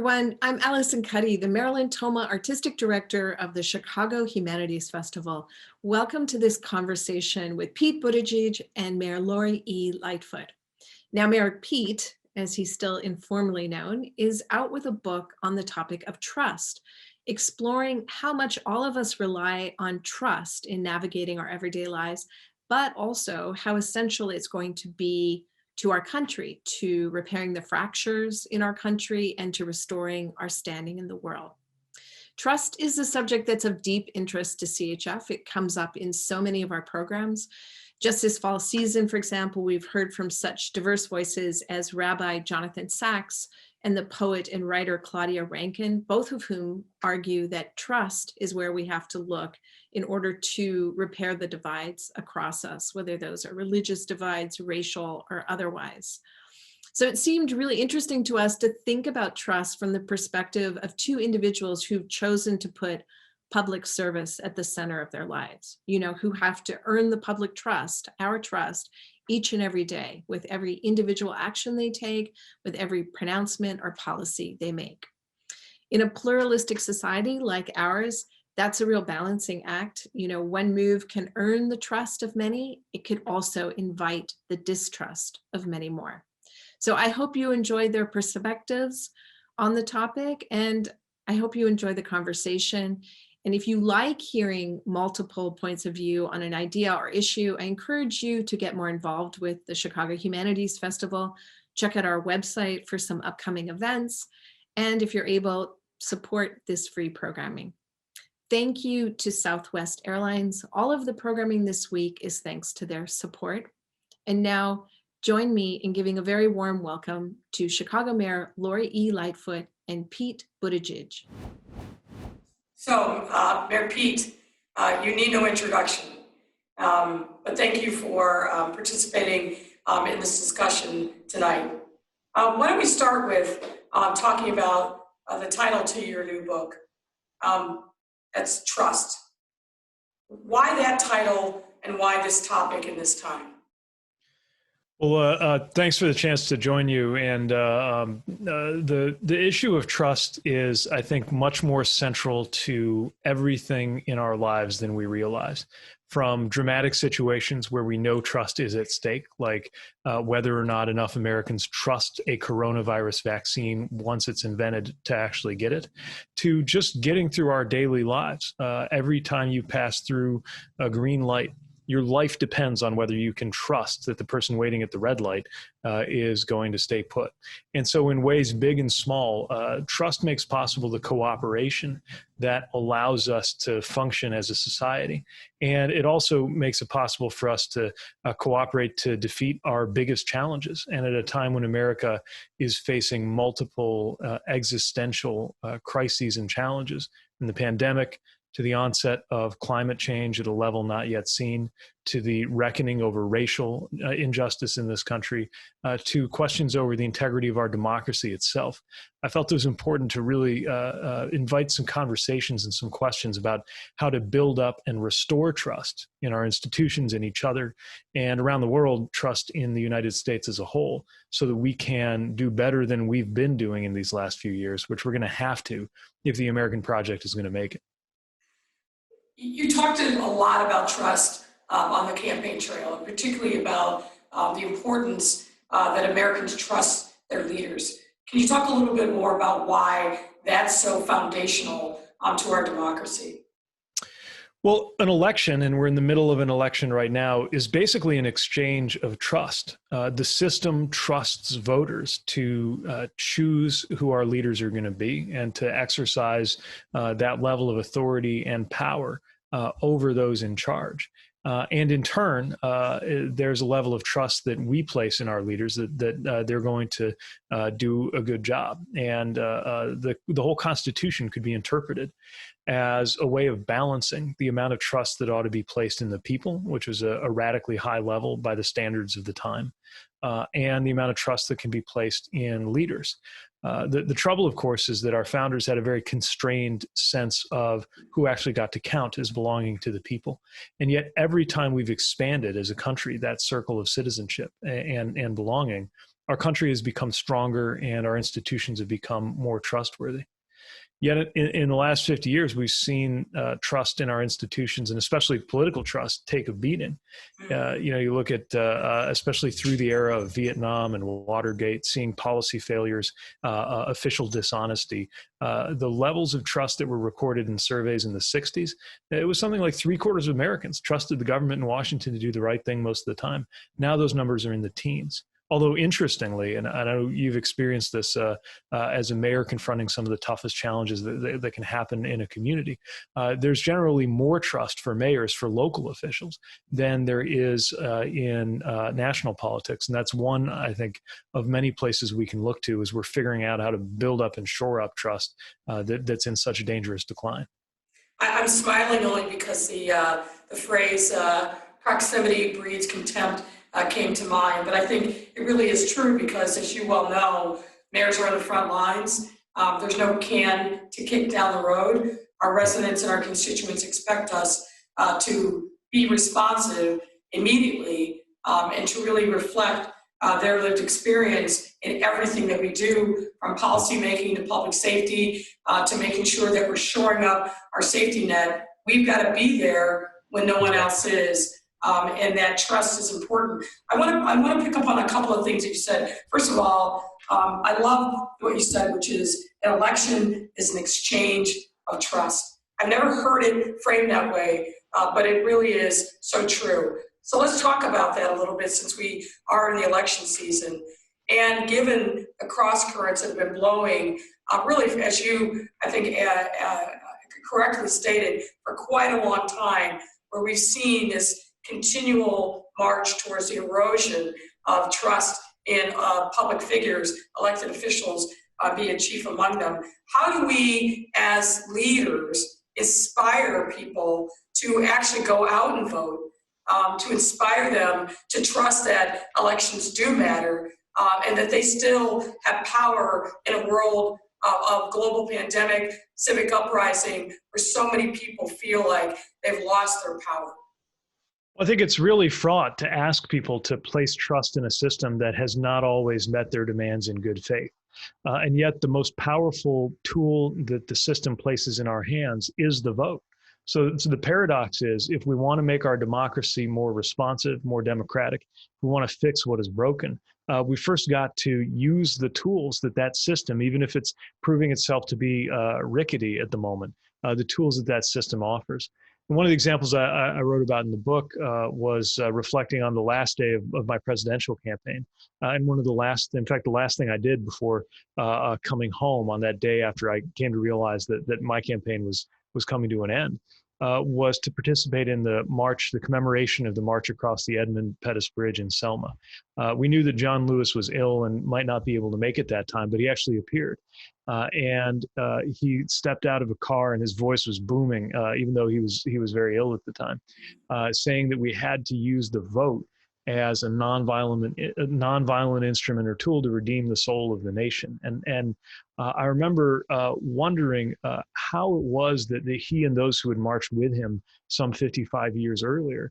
everyone. I'm Allison Cuddy, the Marilyn Thoma Artistic Director of the Chicago Humanities Festival. Welcome to this conversation with Pete Buttigieg and Mayor Lori E. Lightfoot. Now, Mayor Pete, as he's still informally known, is out with a book on the topic of trust, exploring how much all of us rely on trust in navigating our everyday lives, but also how essential it's going to be to our country, to repairing the fractures in our country, and to restoring our standing in the world. Trust is a subject that's of deep interest to CHF. It comes up in so many of our programs. Just this fall season, for example, we've heard from such diverse voices as Rabbi Jonathan Sacks and the poet and writer Claudia Rankine, both of whom argue that trust is where we have to look in order to repair the divides across us, whether those are religious divides, racial, or otherwise. So it seemed really interesting to us to think about trust from the perspective of two individuals who've chosen to put public service at the center of their lives, who have to earn the public trust, our trust, each and every day with every individual action they take, with every pronouncement or policy they make. In a pluralistic society like ours, that's a real balancing act. One move can earn the trust of many. It could also invite the distrust of many more. So I hope you enjoyed their perspectives on the topic, and I hope you enjoy the conversation. And if you like hearing multiple points of view on an idea or issue, I encourage you to get more involved with the Chicago Humanities Festival. Check out our website for some upcoming events. And if you're able, support this free programming. Thank you to Southwest Airlines. All of the programming this week is thanks to their support. And now join me in giving a very warm welcome to Chicago Mayor Lori E. Lightfoot and Pete Buttigieg. So, Mayor Pete, you need no introduction, but thank you for participating in this discussion tonight. Why don't we start with talking about the title to your new book, that's Trust. Why that title and why this topic in this time? Well, thanks for the chance to join you. And the issue of trust is, I think, much more central to everything in our lives than we realize. From dramatic situations where we know trust is at stake, like whether or not enough Americans trust a coronavirus vaccine once it's invented to actually get it, to just getting through our daily lives. Every time you pass through a green light, your life depends on whether you can trust that the person waiting at the red light is going to stay put. And so in ways big and small, trust makes possible the cooperation that allows us to function as a society. And it also makes it possible for us to cooperate to defeat our biggest challenges. And at a time when America is facing multiple existential crises and challenges, from the pandemic to the onset of climate change at a level not yet seen, to the reckoning over racial injustice in this country, to questions over the integrity of our democracy itself. I felt it was important to really invite some conversations and some questions about how to build up and restore trust in our institutions and each other, and around the world, trust in the United States as a whole, so that we can do better than we've been doing in these last few years, which we're going to have to if the American project is going to make it. You talked a lot about trust on the campaign trail, and particularly about the importance that Americans trust their leaders. Can you talk a little bit more about why that's so foundational to our democracy? Well, an election, and we're in the middle of an election right now, is basically an exchange of trust. The system trusts voters to choose who our leaders are going to be and to exercise that level of authority and power over those in charge. And in turn, there's a level of trust that we place in our leaders that they're going to do a good job. And the whole Constitution could be interpreted as a way of balancing the amount of trust that ought to be placed in the people, which was a radically high level by the standards of the time, and the amount of trust that can be placed in leaders. The trouble, of course, is that our founders had a very constrained sense of who actually got to count as belonging to the people. And yet every time we've expanded as a country that circle of citizenship and belonging, our country has become stronger and our institutions have become more trustworthy. Yet in the last 50 years, we've seen trust in our institutions, and especially political trust, take a beating. You look at, especially through the era of Vietnam and Watergate, seeing policy failures, official dishonesty, the levels of trust that were recorded in surveys in the 60s, it was something like 3/4 of Americans trusted the government in Washington to do the right thing most of the time. Now those numbers are in the teens. Although interestingly, and I know you've experienced this as a mayor confronting some of the toughest challenges that can happen in a community, there's generally more trust for mayors, for local officials, than there is in national politics. And that's one, I think, of many places we can look to as we're figuring out how to build up and shore up trust that's in such a dangerous decline. I'm smiling only because the phrase proximity breeds contempt came to mind, but I think it really is true because, as you well know, mayors are on the front lines. There's no can to kick down the road. Our residents and our constituents expect us to be responsive immediately and to really reflect their lived experience in everything that we do, from policymaking to public safety to making sure that we're shoring up our safety net. We've got to be there when no one else is. And that trust is important. I want to pick up on a couple of things that you said. First of all, I love what you said, which is an election is an exchange of trust. I've never heard it framed that way, but it really is so true. So let's talk about that a little bit, since we are in the election season. And given the cross currents that have been blowing, really, as you, I think, correctly stated, for quite a long time, where we've seen this continual march towards the erosion of trust in public figures, elected officials being chief among them. How do we, as leaders, inspire people to actually go out and vote, to inspire them to trust that elections do matter, and that they still have power in a world of global pandemic, civic uprising, where so many people feel like they've lost their power? I think it's really fraught to ask people to place trust in a system that has not always met their demands in good faith. And yet the most powerful tool that the system places in our hands is the vote. So the paradox is, if we want to make our democracy more responsive, more democratic, we want to fix what is broken, we first got to use the tools that system, even if it's proving itself to be rickety at the moment, the tools that system offers. And one of the examples I wrote about in the book was reflecting on the last day of my presidential campaign. And the last thing I did before coming home on that day, after I came to realize that my campaign was coming to an end, was to participate in the commemoration of the march across the Edmund Pettus Bridge in Selma. We knew that John Lewis was ill and might not be able to make it that time, but he actually appeared. And he stepped out of a car and his voice was booming, even though he was very ill at the time, saying that we had to use the vote as a nonviolent instrument or tool to redeem the soul of the nation. And I remember wondering how it was that he and those who had marched with him some 55 years earlier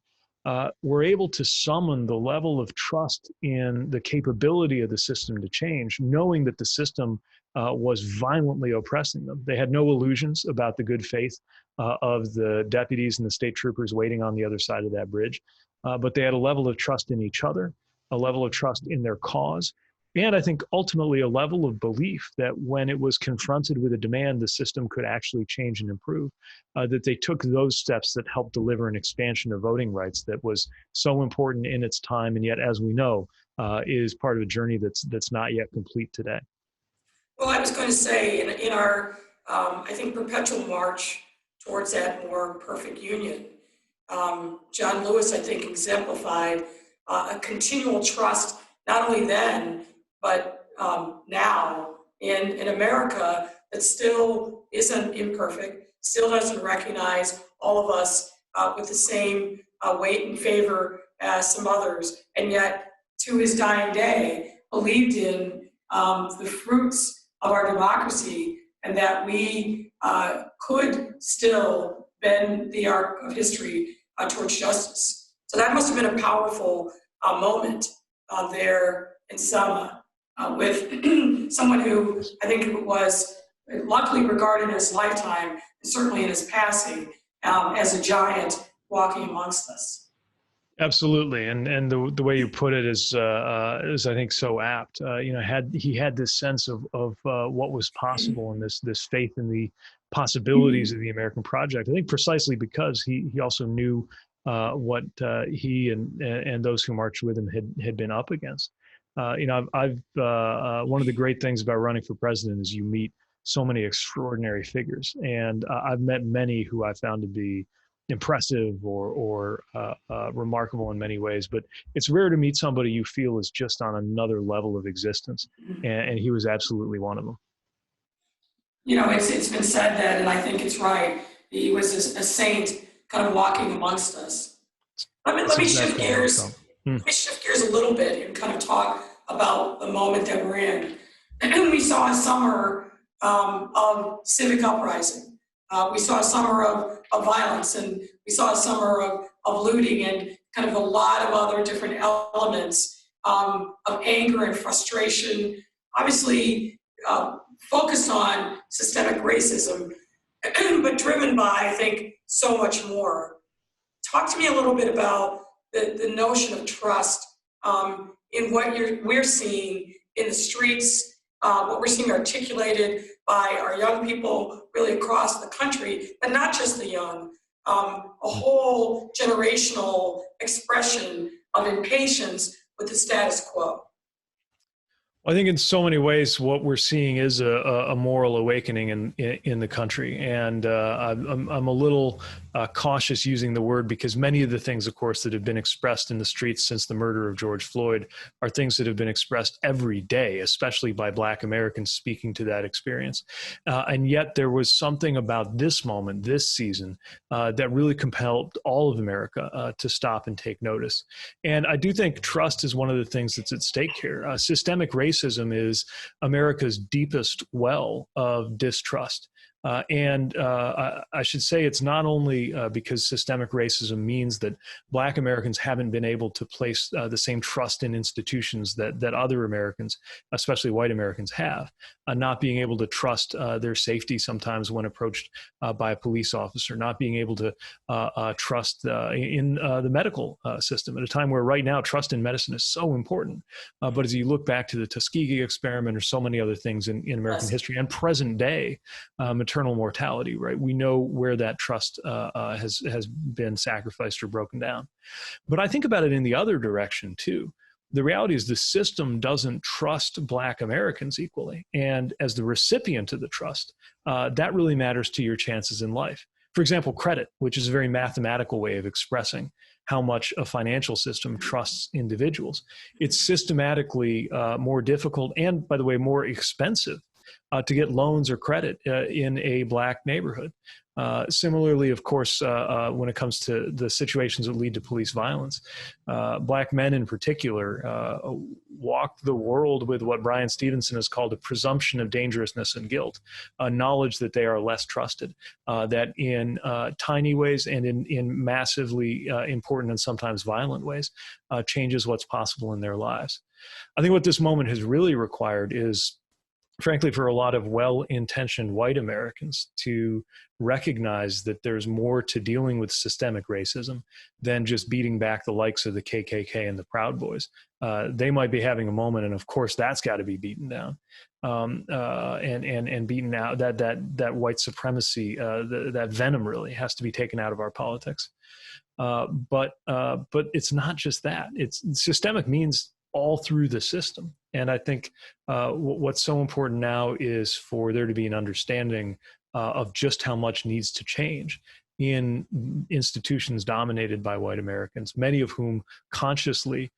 were able to summon the level of trust in the capability of the system to change, knowing that the system was violently oppressing them. They had no illusions about the good faith of the deputies and the state troopers waiting on the other side of that bridge. But they had a level of trust in each other, a level of trust in their cause, and I think ultimately a level of belief that when it was confronted with a demand, the system could actually change and improve, that they took those steps that helped deliver an expansion of voting rights that was so important in its time, and yet, as we know, is part of a journey that's not yet complete today. Well, I was going to say, in our, I think, perpetual march towards that more perfect union, John Lewis, I think, exemplified a continual trust, not only then, but now in America, that still isn't imperfect, still doesn't recognize all of us with the same weight and favor as some others, and yet to his dying day believed in the fruits of our democracy, and that we could still bend the arc of history towards justice. So that must have been a powerful moment there in Selma. with someone who I think was luckily regarded in his lifetime, and certainly in his passing, as a giant walking amongst us. Absolutely, and the way you put it is I think so apt. He had this sense of what was possible and this faith in the possibilities of the American project. I think precisely because he also knew what he and those who marched with him had been up against. I've one of the great things about running for president is you meet so many extraordinary figures, and I've met many who I found to be impressive or remarkable in many ways, but it's rare to meet somebody you feel is just on another level of existence, and he was absolutely one of them. It's been said that, and I think it's right, he was a saint kind of walking amongst us. Let me shift gears. Let me shift gears a little bit and kind of talk about the moment that we're in. We saw a summer of civic uprising. We saw a summer of violence, and we saw a summer of looting and kind of a lot of other different elements of anger and frustration, obviously focused on systemic racism, but driven by, I think, so much more. Talk to me a little bit about the notion of trust in what we're seeing in the streets, what we're seeing articulated by our young people really across the country, but not just the young, a whole generational expression of impatience with the status quo. I think in so many ways, what we're seeing is a moral awakening in the country, and I'm a little cautious using the word because many of the things, of course, that have been expressed in the streets since the murder of George Floyd are things that have been expressed every day, especially by Black Americans speaking to that experience. And yet there was something about this moment, this season, that really compelled all of America to stop and take notice. And I do think trust is one of the things that's at stake here. Systemic racism is America's deepest well of distrust. I should say it's not only because systemic racism means that Black Americans haven't been able to place the same trust in institutions that other Americans, especially white Americans, have, not being able to trust their safety sometimes when approached by a police officer, not being able to trust in the medical system at a time where right now trust in medicine is so important. But as you look back to the Tuskegee experiment or so many other things in American history and present day, maternal mortality, right? We know where that trust has been sacrificed or broken down. But I think about it in the other direction too. The reality is the system doesn't trust Black Americans equally. And as the recipient of the trust, that really matters to your chances in life. For example, credit, which is a very mathematical way of expressing how much a financial system trusts individuals. It's systematically more difficult and, by the way, more expensive to get loans or credit in a Black neighborhood. Similarly, of course, when it comes to the situations that lead to police violence, Black men in particular walk the world with what Brian Stevenson has called a presumption of dangerousness and guilt, a knowledge that they are less trusted, that in tiny ways and in massively important and sometimes violent ways changes what's possible in their lives. I think what this moment has really required is, frankly, for a lot of well-intentioned white Americans to recognize that there's more to dealing with systemic racism than just beating back the likes of the KKK and the Proud Boys. They might be having a moment, and of course that's got to be beaten down and beaten out. That white supremacy, that venom really has to be taken out of our politics. But it's not just that. It's systemic means all through the system. And I think what's so important now is for there to be an understanding of just how much needs to change in institutions dominated by white Americans, many of whom consciously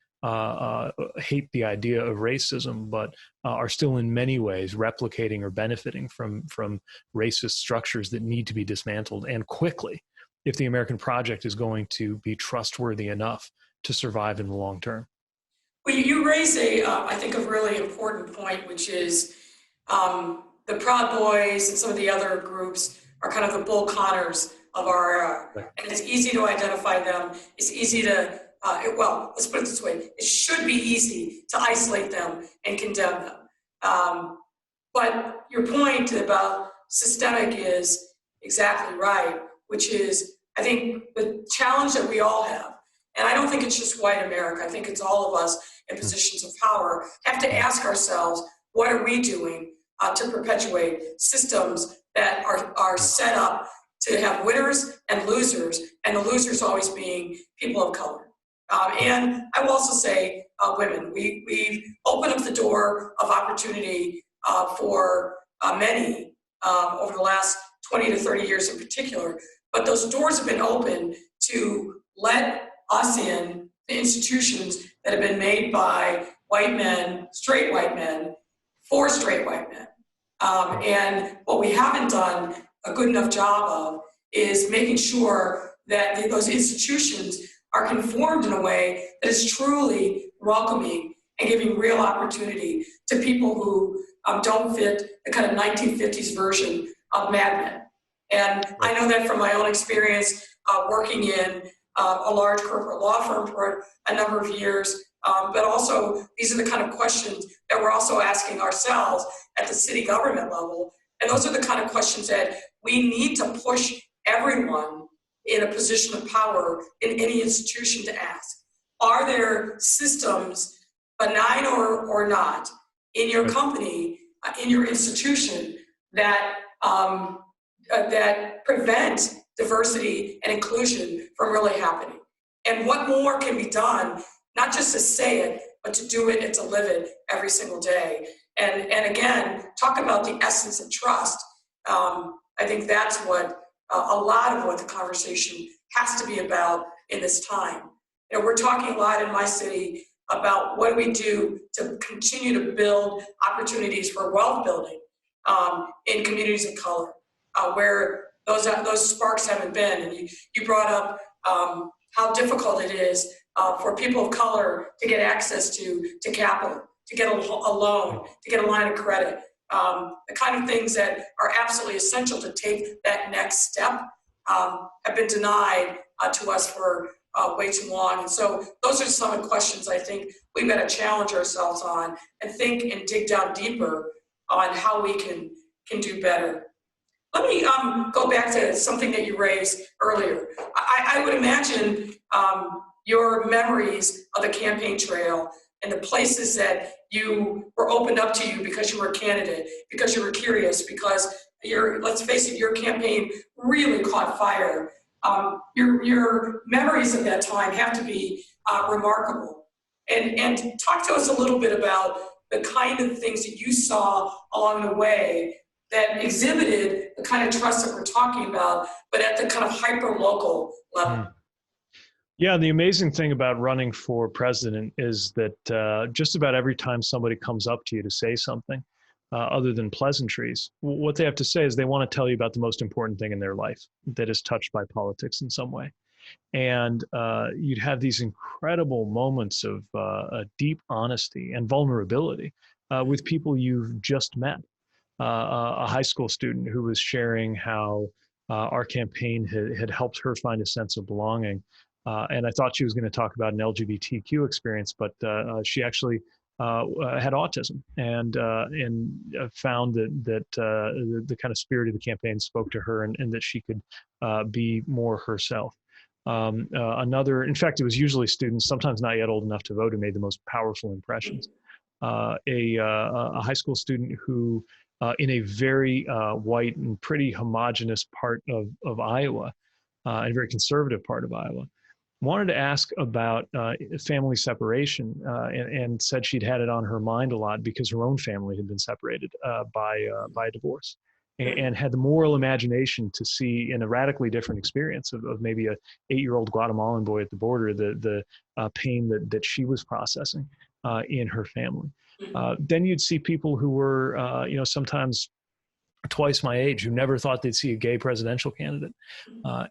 hate the idea of racism, but are still in many ways replicating or benefiting from racist structures that need to be dismantled, and quickly, if the American project is going to be trustworthy enough to survive in the long term. Well, you raise I think, a really important point, which is the Proud Boys and some of the other groups are kind of the Bull Connors of our era. Right. And it's easy to identify them. It's easy to well, let's put it this way, it should be easy to isolate them and condemn them. But your point about systemic is exactly right, which is, I think, the challenge that we all have, and I don't think it's just white America, I think it's all of us in positions of power, have to ask ourselves, what are we doing to perpetuate systems that are set up to have winners and losers, and the losers always being people of color. And I will also say women. We've opened up the door of opportunity for many over the last 20 to 30 years in particular, but those doors have been opened to let us in the institutions that have been made by white men, straight white men, for straight white men. And what we haven't done a good enough job of is making sure that those institutions are conformed in a way that is truly welcoming and giving real opportunity to people who don't fit the kind of 1950s version of Mad Men. And I know that from my own experience working in a large corporate law firm for a number of years, but also these are the kind of questions that we're also asking ourselves at the city government level. And those are the kind of questions that we need to push everyone in a position of power in any institution to ask. Are there systems, benign or not, in your company, in your institution that that prevent diversity and inclusion from really happening? And what more can be done, not just to say it, but to do it and to live it every single day? And again, talk about the essence of trust. I think that's what a lot of what the conversation has to be about in this time. You know, we're talking a lot in my city about what do we do to continue to build opportunities for wealth building in communities of color, where those sparks haven't been. And you brought up how difficult it is for people of color to get access to capital, to get a loan, to get a line of credit. The kind of things that are absolutely essential to take that next step have been denied to us for way too long. And so those are some of the questions I think we've got to challenge ourselves on and think and dig down deeper on how we can do better. Let me go back to something that you raised earlier. I would imagine your memories of the campaign trail and the places that you were opened up to you because you were a candidate, because you were curious, because let's face it, your campaign really caught fire. Your memories of that time have to be remarkable. And talk to us a little bit about the kind of things that you saw along the way that exhibited the kind of trust that we're talking about, but at the kind of hyper-local level. Yeah, the amazing thing about running for president is that just about every time somebody comes up to you to say something, other than pleasantries, what they have to say is they want to tell you about the most important thing in their life that is touched by politics in some way. And you'd have these incredible moments of deep honesty and vulnerability with people you've just met. A high school student who was sharing how our campaign had helped her find a sense of belonging. And I thought she was going to talk about an LGBTQ experience, but she actually had autism and found that the kind of spirit of the campaign spoke to her and that she could be more herself. Another, in fact, it was usually students, sometimes not yet old enough to vote, who made the most powerful impressions. A high school student who, in a very white and pretty homogenous part of Iowa, and a very conservative part of Iowa, wanted to ask about family separation and said she'd had it on her mind a lot because her own family had been separated by a divorce, and had the moral imagination to see in a radically different experience of maybe a 8-year-old Guatemalan boy at the border, the pain that she was processing in her family. Then you'd see people who were, sometimes twice my age, who never thought they'd see a gay presidential candidate.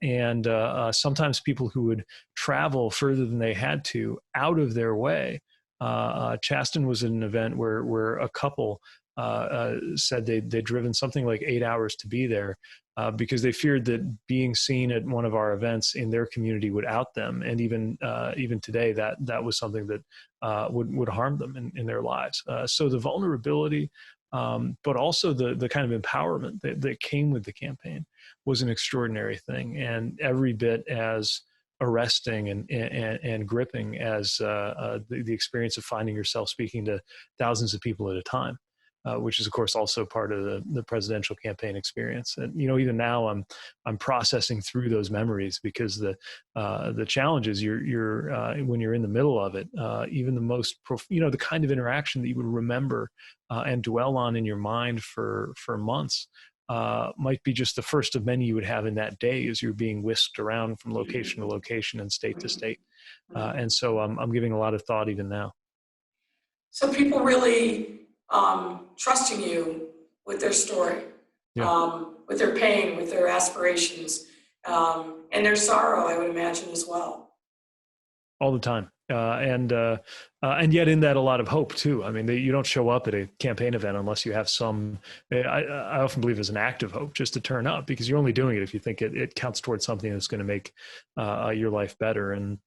And sometimes people who would travel further than they had to out of their way. Chasten was at an event where a couple said they'd driven something like 8 hours to be there because they feared that being seen at one of our events in their community would out them. And even today, that was something that would harm them in their lives. So the vulnerability, but also the kind of empowerment that came with the campaign was an extraordinary thing, and every bit as arresting and gripping as the experience of finding yourself speaking to thousands of people at a time, which is of course also part of the presidential campaign experience. And even now I'm processing through those memories, because the challenge is you're when you're in the middle of it, even the most the kind of interaction that you would remember and dwell on in your mind for months might be just the first of many you would have in that day, as you're being whisked around from location to location and state to state. And so I'm giving a lot of thought even now. So people really trusting you with their story, with their pain, with their aspirations, and their sorrow, I would imagine, as well. All the time. And yet in that a lot of hope too. I mean, you don't show up at a campaign event unless you have some, I often believe there's an act of hope just to turn up, because you're only doing it if you think it counts towards something that's going to make your life better. And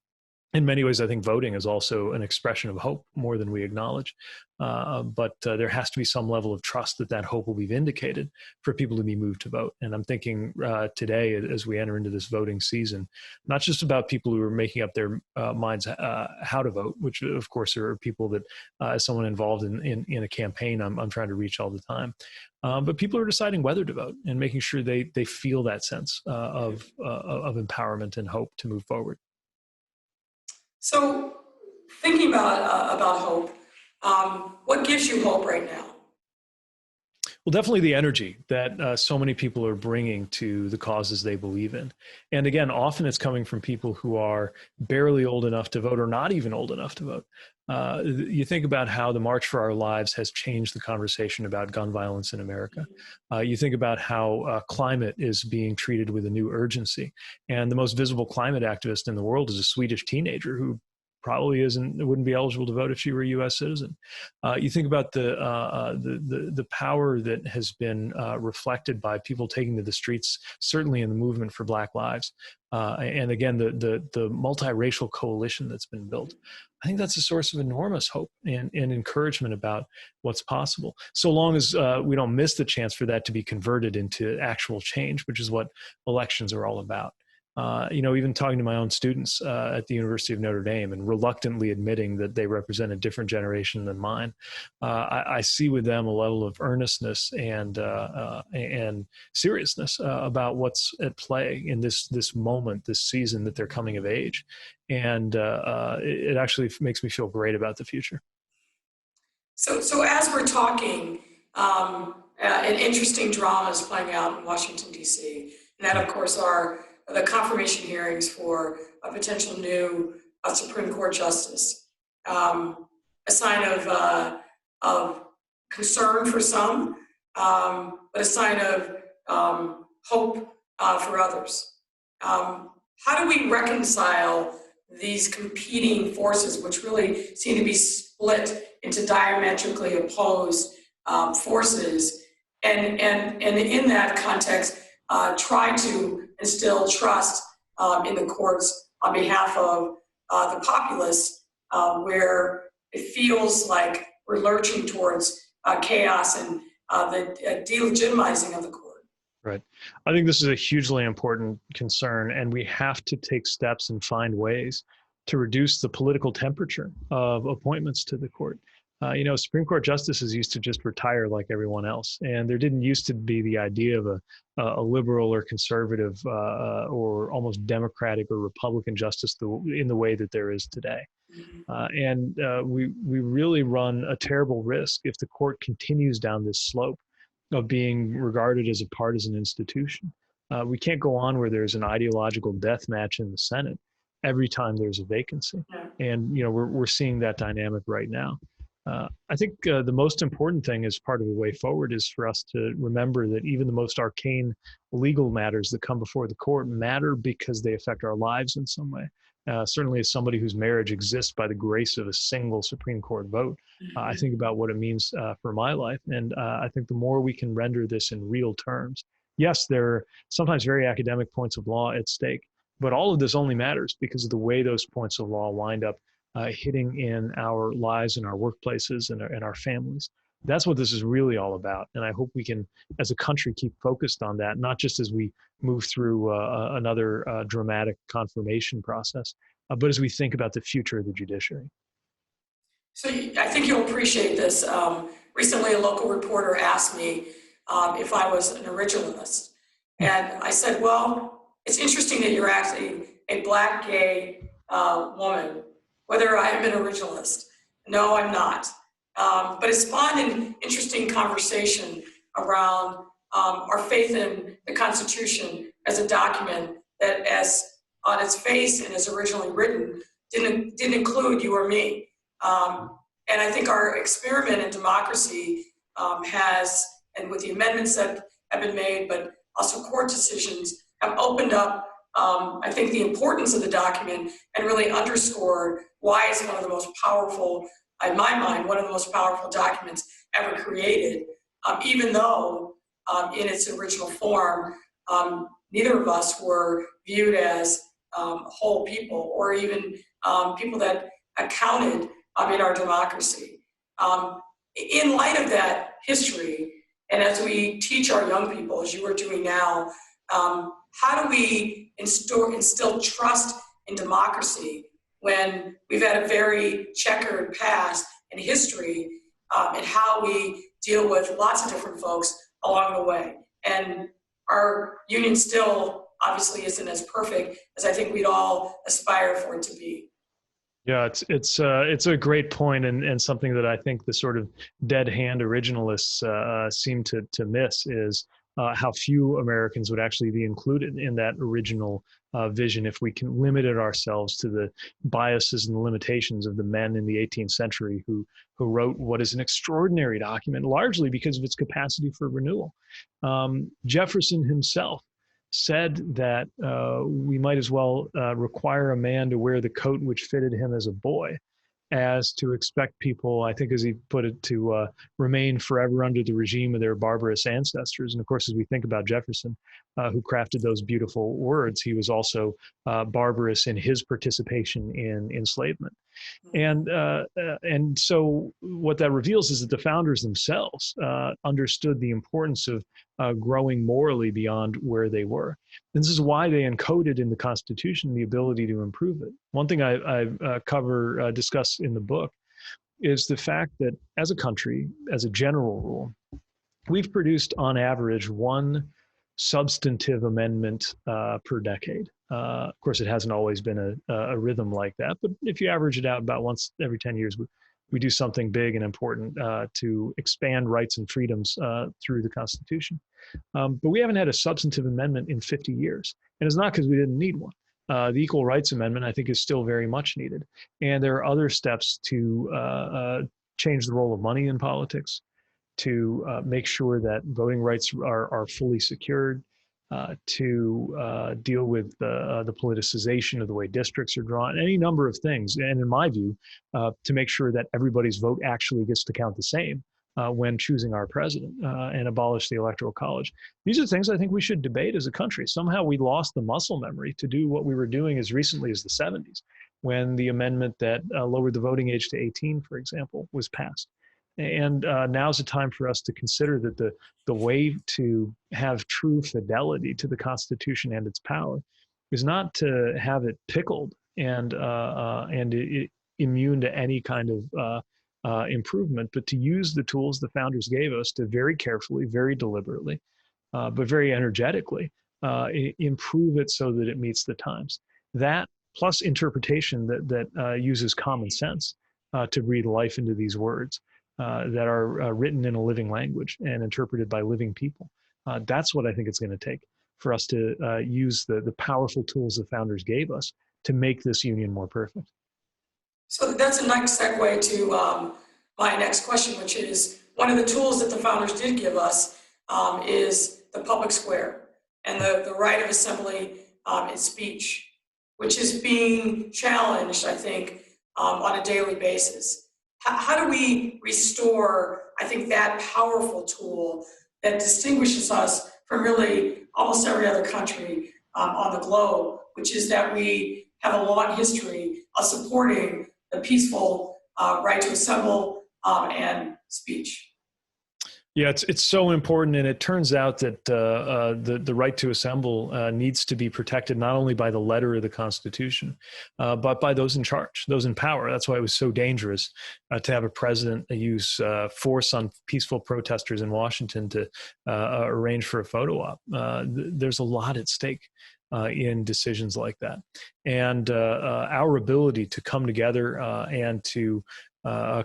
in many ways, I think voting is also an expression of hope more than we acknowledge. But there has to be some level of trust that hope will be vindicated for people to be moved to vote. And I'm thinking today, as we enter into this voting season, not just about people who are making up their minds how to vote, which of course are people that, as someone involved in a campaign, I'm trying to reach all the time. But people are deciding whether to vote and making sure they feel that sense of empowerment and hope to move forward. So, thinking about hope, what gives you hope right now? Well, definitely the energy that so many people are bringing to the causes they believe in. And again, often it's coming from people who are barely old enough to vote or not even old enough to vote. You think about how the March for Our Lives has changed the conversation about gun violence in America. You think about how climate is being treated with a new urgency. And the most visible climate activist in the world is a Swedish teenager who probably wouldn't be eligible to vote if she were a U.S. citizen. You think about the power that has been reflected by people taking to the streets, certainly in the movement for Black Lives, and again the multiracial coalition that's been built. I think that's a source of enormous hope and encouragement about what's possible, so long as we don't miss the chance for that to be converted into actual change, which is what elections are all about. Even talking to my own students at the University of Notre Dame and reluctantly admitting that they represent a different generation than mine, I see with them a level of earnestness and seriousness about what's at play in this moment, this season that they're coming of age, and it actually makes me feel great about the future. So as we're talking, an interesting drama is playing out in Washington, D.C., and that, of course, are the confirmation hearings for a potential new Supreme Court justice. A sign of concern for some, but a sign of hope for others. How do we reconcile these competing forces, which really seem to be split into diametrically opposed forces, and in that context, try to instill trust in the courts on behalf of the populace, where it feels like we're lurching towards chaos and the delegitimizing of the court. Right. I think this is a hugely important concern, and we have to take steps and find ways to reduce the political temperature of appointments to the court. Supreme Court justices used to just retire like everyone else, and there didn't used to be the idea of a liberal or conservative or almost Democratic or Republican justice in the way that there is today. And we really run a terrible risk if the court continues down this slope of being regarded as a partisan institution. We can't go on where there's an ideological death match in the Senate every time there's a vacancy. And we're seeing that dynamic right now. I think the most important thing as part of a way forward is for us to remember that even the most arcane legal matters that come before the court matter because they affect our lives in some way. Certainly as somebody whose marriage exists by the grace of a single Supreme Court vote, I think about what it means for my life. And I think the more we can render this in real terms, yes, there are sometimes very academic points of law at stake, but all of this only matters because of the way those points of law wind up hitting in our lives and our workplaces and our families. That's what this is really all about. And I hope we can, as a country, keep focused on that, not just as we move through another dramatic confirmation process, but as we think about the future of the judiciary. So I think you'll appreciate this. Recently, a local reporter asked me if I was an originalist. And I said, well, it's interesting that you're actually a Black gay woman, whether I am an originalist. No, I'm not. But it spawned an interesting conversation around our faith in the Constitution as a document that, as on its face and as originally written, didn't include you or me. And I think our experiment in democracy has, and with the amendments that have been made, but also court decisions, have opened up, I think, the importance of the document and really underscored why it's one of the most powerful, in my mind, one of the most powerful documents ever created, even though in its original form, neither of us were viewed as whole people or even people that accounted in our democracy. In light of that history, and as we teach our young people, as you are doing now, how do we instill trust in democracy when we've had a very checkered past and history, and how we deal with lots of different folks along the way? And our union still obviously isn't as perfect as I think we'd all aspire for it to be. Yeah, it's a great point, and something that I think the sort of dead hand originalists seem to miss is how few Americans would actually be included in that original vision if we can limit it ourselves to the biases and the limitations of the men in the 18th century who wrote what is an extraordinary document, largely because of its capacity for renewal. Jefferson himself said that we might as well require a man to wear the coat which fitted him as a boy as to expect people, I think as he put it, to remain forever under the regime of their barbarous ancestors. And of course, as we think about Jefferson, who crafted those beautiful words, he was also barbarous in his participation in enslavement. And so what that reveals is that the founders themselves understood the importance of growing morally beyond where they were. And this is why they encoded in the Constitution the ability to improve it. One thing I discuss in the book is the fact that as a country, as a general rule, we've produced on average one substantive amendment per decade. Of course, it hasn't always been a rhythm like that, but if you average it out about once every 10 years, we do something big and important to expand rights and freedoms through the Constitution. But we haven't had a substantive amendment in 50 years. And it's not because we didn't need one. The Equal Rights Amendment, I think, is still very much needed. And there are other steps to change the role of money in politics, to make sure that voting rights are fully secured, to deal with the politicization of the way districts are drawn, any number of things. And in my view, to make sure that everybody's vote actually gets to count the same when choosing our president, and abolish the Electoral College. These are things I think we should debate as a country. Somehow we lost the muscle memory to do what we were doing as recently as the 70s, when the amendment that lowered the voting age to 18, for example, was passed. And now's the time for us to consider that the way to have true fidelity to the Constitution and its power is not to have it pickled and immune to any kind of improvement, but to use the tools the founders gave us to very carefully, very deliberately, but very energetically improve it so that it meets the times. That plus interpretation that uses common sense to breathe life into these words. That are written in a living language and interpreted by living people. That's what I think it's going to take for us to use the powerful tools the founders gave us to make this union more perfect. So that's a nice segue to my next question, which is one of the tools that the founders did give us is the public square and the right of assembly and speech, which is being challenged, I think, on a daily basis. How do we restore, I think, that powerful tool that distinguishes us from really almost every other country on the globe, which is that we have a long history of supporting the peaceful right to assemble and speech. Yeah, it's so important, and it turns out that the right to assemble needs to be protected not only by the letter of the Constitution, but by those in charge, those in power. That's why it was so dangerous to have a president use force on peaceful protesters in Washington to arrange for a photo op. There's a lot at stake in decisions like that, and our ability to come together and to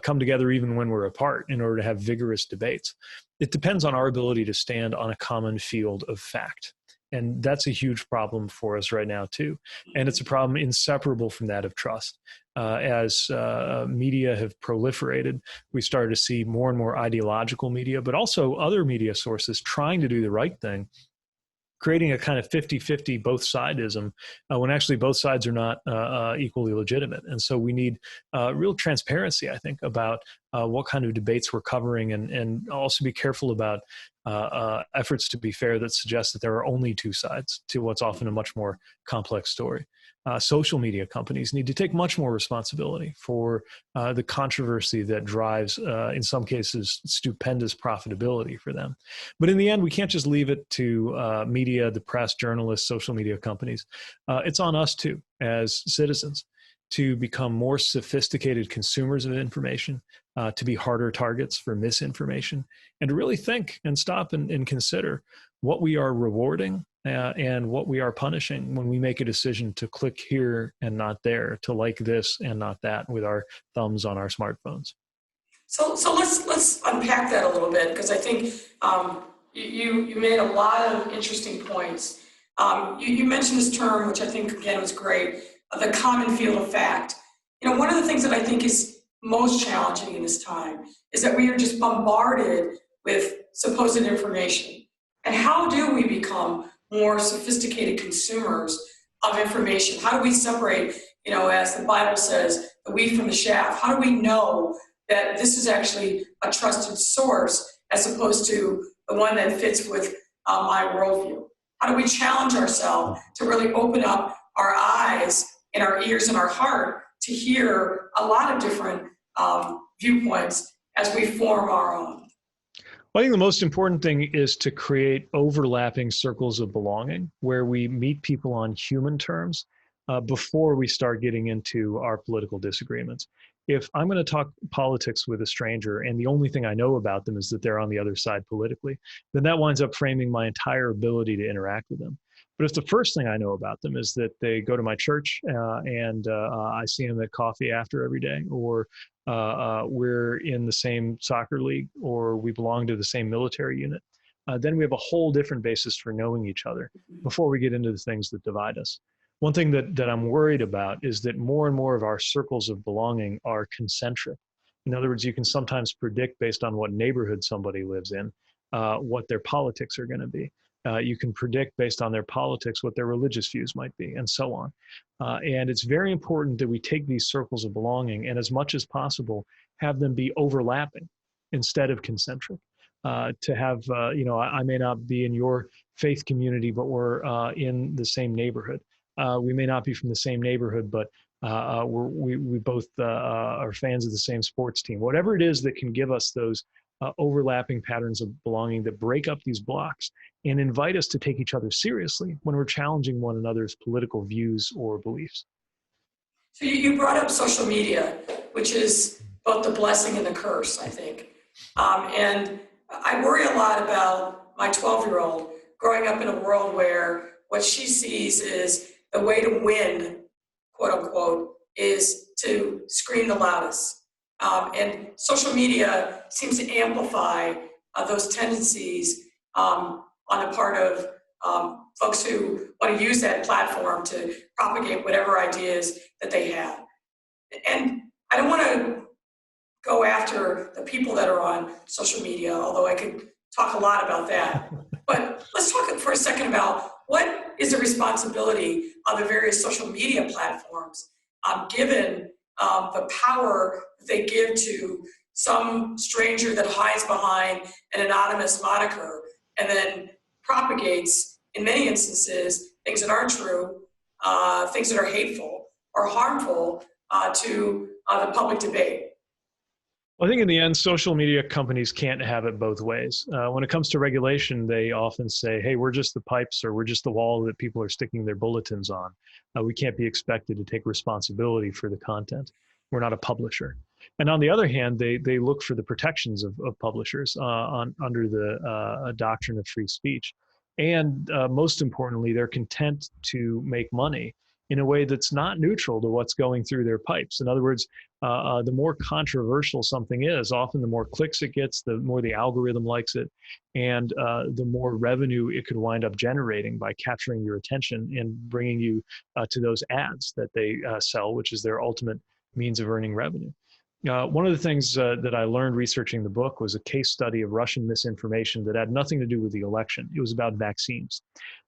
come together even when we're apart in order to have vigorous debates. It depends on our ability to stand on a common field of fact. And that's a huge problem for us right now, too. And it's a problem inseparable from that of trust. As media have proliferated, we started to see more and more ideological media, but also other media sources trying to do the right thing, creating a kind of 50-50 both sidism when actually both sides are not equally legitimate. And so we need real transparency, I think, about what kind of debates we're covering, and also be careful about efforts to be fair that suggest that there are only two sides to what's often a much more complex story. Social media companies need to take much more responsibility for the controversy that drives, in some cases, stupendous profitability for them. But in the end, we can't just leave it to media, the press, journalists, social media companies. It's on us too, as citizens, to become more sophisticated consumers of information, to be harder targets for misinformation, and to really think and stop and consider what we are rewarding and what we are punishing when we make a decision to click here and not there, to like this and not that with our thumbs on our smartphones. So let's unpack that a little bit, because I think you made a lot of interesting points. You mentioned this term, which I think again was great, the common field of fact. You know, one of the things that I think is most challenging in this time is that we are just bombarded with supposed information. And how do we become more sophisticated consumers of information? How do we separate, you know, as the Bible says, the wheat from the chaff? How do we know that this is actually a trusted source as opposed to the one that fits with my worldview? How do we challenge ourselves to really open up our eyes and our ears and our heart to hear a lot of different viewpoints as we form our own? Well, I think the most important thing is to create overlapping circles of belonging where we meet people on human terms before we start getting into our political disagreements. If I'm going to talk politics with a stranger and the only thing I know about them is that they're on the other side politically, then that winds up framing my entire ability to interact with them. But if the first thing I know about them is that they go to my church and I see them at coffee after every day, or we're in the same soccer league, or we belong to the same military unit, then we have a whole different basis for knowing each other before we get into the things that divide us. One thing that I'm worried about is that more and more of our circles of belonging are concentric. In other words, you can sometimes predict based on what neighborhood somebody lives in, what their politics are going to be. You can predict based on their politics what their religious views might be, and so on. And it's very important that we take these circles of belonging and, as much as possible, have them be overlapping instead of concentric. To have, you know, I may not be in your faith community, but we're in the same neighborhood. We may not be from the same neighborhood, but we both are fans of the same sports team. Whatever it is that can give us those overlapping patterns of belonging that break up these blocks and invite us to take each other seriously when we're challenging one another's political views or beliefs. So you brought up social media, which is both the blessing and the curse, I think. And I worry a lot about my 12-year-old growing up in a world where what she sees is the way to win, quote unquote, is to scream the loudest. And social media seems to amplify those tendencies on the part of folks who want to use that platform to propagate whatever ideas that they have. And I don't want to go after the people that are on social media, although I could talk a lot about that. But let's talk for a second about what is the responsibility of the various social media platforms, given the power that they give to some stranger that hides behind an anonymous moniker and then propagates, in many instances, things that aren't true, things that are hateful or harmful to the public debate. Well, I think in the end, social media companies can't have it both ways. When it comes to regulation, they often say, hey, we're just the pipes or we're just the wall that people are sticking their bulletins on. We can't be expected to take responsibility for the content. We're not a publisher. And on the other hand, they look for the protections of publishers under the doctrine of free speech. And most importantly, they're content to make money in a way that's not neutral to what's going through their pipes. In other words, the more controversial something is, often the more clicks it gets, the more the algorithm likes it, and the more revenue it could wind up generating by capturing your attention and bringing you to those ads that they sell, which is their ultimate means of earning revenue. One of the things that I learned researching the book was a case study of Russian misinformation that had nothing to do with the election. It was about vaccines.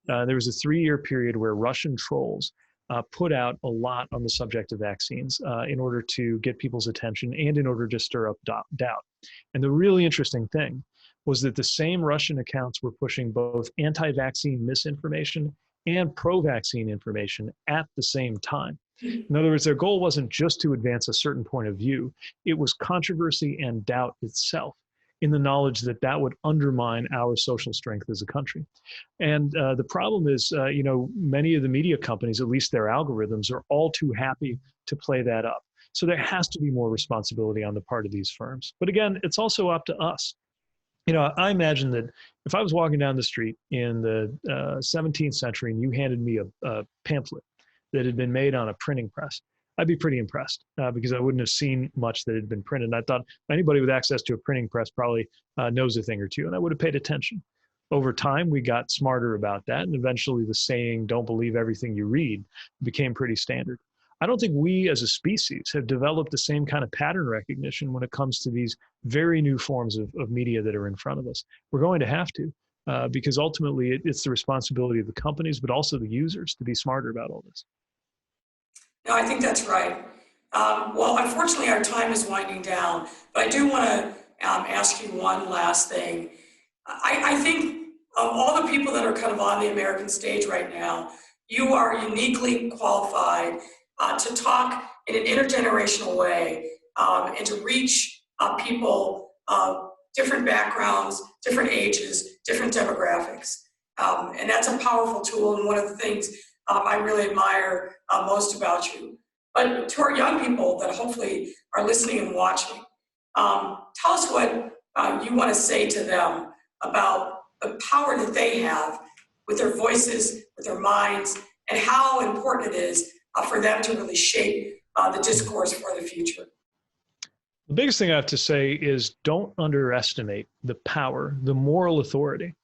There was a 3-year period where Russian trolls put out a lot on the subject of vaccines in order to get people's attention and in order to stir up doubt. And the really interesting thing was that the same Russian accounts were pushing both anti-vaccine misinformation and pro-vaccine information at the same time. In other words, their goal wasn't just to advance a certain point of view, it was controversy and doubt itself, in the knowledge that that would undermine our social strength as a country. And the problem is, many of the media companies, at least their algorithms, are all too happy to play that up. So there has to be more responsibility on the part of these firms. But again, it's also up to us. I imagine that if I was walking down the street in the 17th century and you handed me a pamphlet that had been made on a printing press, I'd be pretty impressed because I wouldn't have seen much that had been printed. And I thought anybody with access to a printing press probably knows a thing or two, and I would have paid attention. Over time, we got smarter about that, and eventually the saying, don't believe everything you read, became pretty standard. I don't think we as a species have developed the same kind of pattern recognition when it comes to these very new forms of media that are in front of us. We're going to have to, because ultimately it's the responsibility of the companies, but also the users to be smarter about all this. No, I think that's right. Well, unfortunately, our time is winding down, but I do want to ask you one last thing. I think of all the people that are kind of on the American stage right now, you are uniquely qualified to talk in an intergenerational way and to reach people of different backgrounds, different ages, different demographics. And that's a powerful tool, and one of the things I really admire most about you. But to our young people that hopefully are listening and watching, tell us what you want to say to them about the power that they have with their voices, with their minds, and how important it is for them to really shape the discourse for the future. The biggest thing I have to say is don't underestimate the power, the moral authority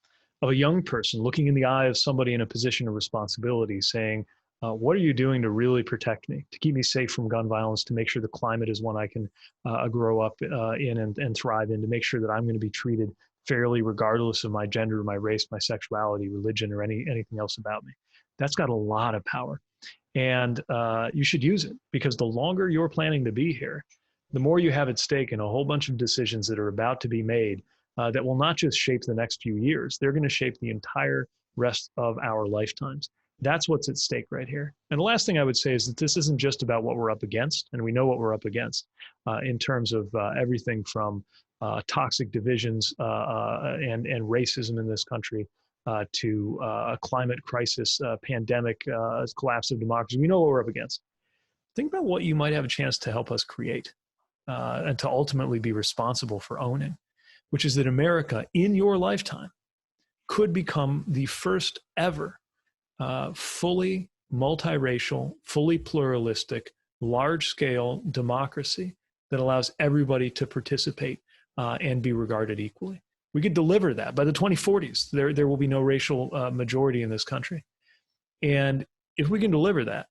of a young person looking in the eye of somebody in a position of responsibility saying, what are you doing to really protect me, to keep me safe from gun violence, to make sure the climate is one I can grow up in and thrive in, to make sure that I'm going to be treated fairly regardless of my gender, my race, my sexuality, religion, or anything else about me. That's got a lot of power. And you should use it, because the longer you're planning to be here, the more you have at stake in a whole bunch of decisions that are about to be made that will not just shape the next few years, they're going to shape the entire rest of our lifetimes. That's what's at stake right here. And the last thing I would say is that this isn't just about what we're up against, and we know what we're up against in terms of everything from toxic divisions and racism in this country to a climate crisis, pandemic, collapse of democracy. We know what we're up against. Think about what you might have a chance to help us create and to ultimately be responsible for owning, which is that America in your lifetime could become the first ever fully multiracial, fully pluralistic, large-scale democracy that allows everybody to participate and be regarded equally. We could deliver that. By the 2040s, there will be no racial majority in this country. And if we can deliver that,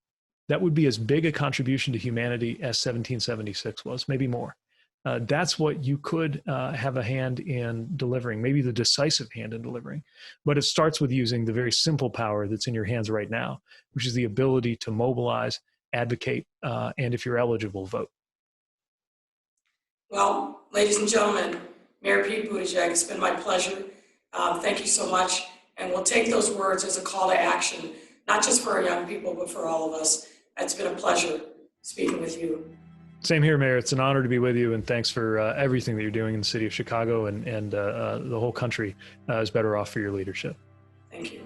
that would be as big a contribution to humanity as 1776 was, maybe more. That's what you could have a hand in delivering, maybe the decisive hand in delivering. But it starts with using the very simple power that's in your hands right now, which is the ability to mobilize, advocate, and if you're eligible, vote. Well, Ladies and gentlemen, Mayor Pete Buttigieg, it's been my pleasure. Thank you so much. And we'll take those words as a call to action, not just for our young people, but for all of us. It's been a pleasure speaking with you. Same here, Mayor. It's an honor to be with you, and thanks for everything that you're doing in the city of Chicago, and the whole country is better off for your leadership. Thank you.